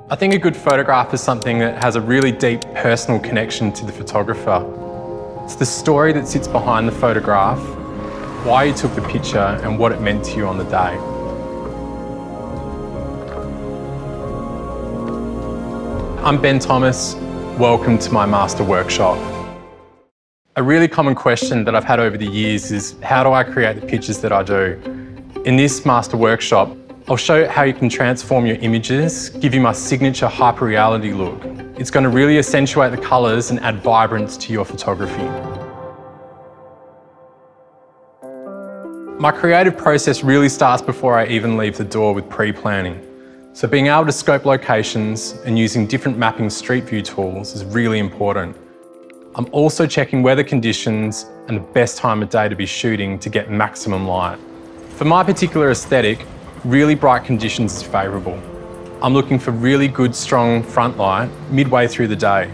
I think a good photograph is something that has a really deep personal connection to the photographer. It's the story that sits behind the photograph, why you took the picture and what it meant to you on the day. I'm Ben Thomas, welcome to my master workshop. A really common question that I've had over the years is, how do I create the pictures that I do? In this master workshop, I'll show you how you can transform your images, give you my signature hyper-reality look. It's going to really accentuate the colours and add vibrance to your photography. My creative process really starts before I even leave the door with pre-planning. So being able to scope locations and using different mapping street view tools is really important. I'm also checking weather conditions and the best time of day to be shooting to get maximum light. For my particular aesthetic, really bright conditions is favourable. I'm looking for really good, strong front light midway through the day.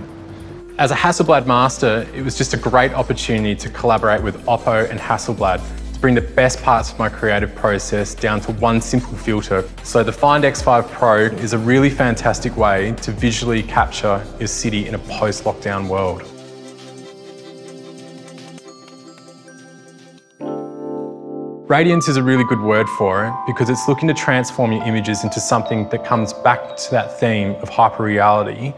As a Hasselblad master, it was just a great opportunity to collaborate with OPPO and Hasselblad to bring the best parts of my creative process down to one simple filter. So the Find X5 Pro is a really fantastic way to visually capture your city in a post-lockdown world. Radiance is a really good word for it because it's looking to transform your images into something that comes back to that theme of hyper-reality,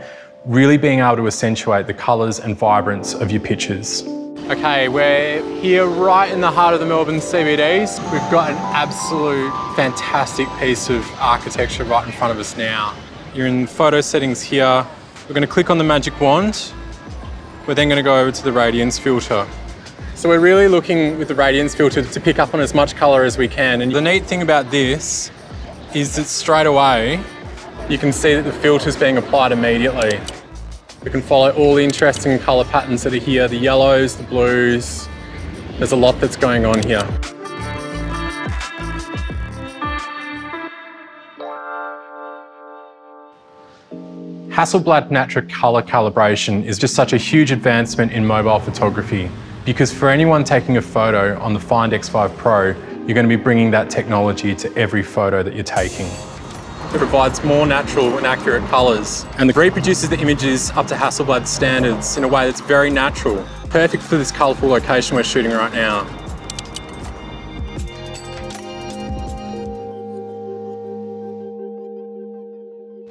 really being able to accentuate the colours and vibrance of your pictures. Okay, we're here right in the heart of the Melbourne CBDs. We've got an absolute fantastic piece of architecture right in front of us now. You're in photo settings here. We're going to click on the magic wand. We're then going to go over to the Radiance filter. So we're really looking with the Radiance filter to pick up on as much colour as we can. And the neat thing about this is that straight away, you can see that the filter's being applied immediately. We can follow all the interesting colour patterns that are here, the yellows, the blues. There's a lot that's going on here. Hasselblad Natural Colour Calibration is just such a huge advancement in mobile photography. Because for anyone taking a photo on the Find X5 Pro, you're going to be bringing that technology to every photo that you're taking. It provides more natural and accurate colours and reproduces the images up to Hasselblad standards in a way that's very natural. Perfect for this colourful location we're shooting right now.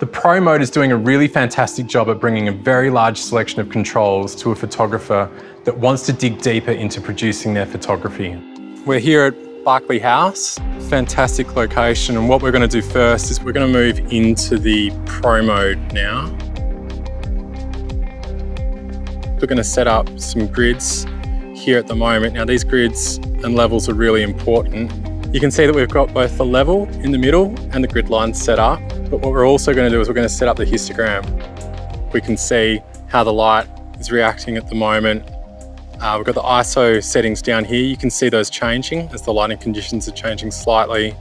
The Pro mode is doing a really fantastic job at bringing a very large selection of controls to a photographer that wants to dig deeper into producing their photography. We're here at Berkeley House, fantastic location, and what we're going to do first is we're going to move into the Pro mode now. We're going to set up some grids here at the moment. Now these grids and levels are really important. You can see that we've got both the level in the middle and the grid lines set up. But what we're also going to do is we're going to set up the histogram. We can see how the light is reacting at the moment. We've got the ISO settings down here. You can see those changing as the lighting conditions are changing slightly.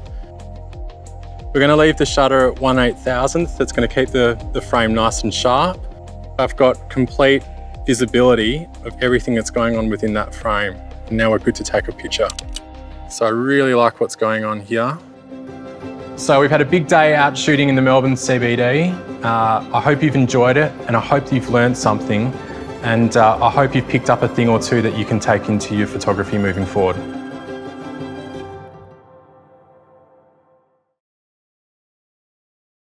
We're going to leave the shutter at 1/8000th. That's going to keep the frame nice and sharp. I've got complete visibility of everything that's going on within that frame. And now we're good to take a picture. So I really like what's going on here. So we've had a big day out shooting in the Melbourne CBD. I hope you've enjoyed it and I hope you've learned something, and I hope you've picked up a thing or two that you can take into your photography moving forward.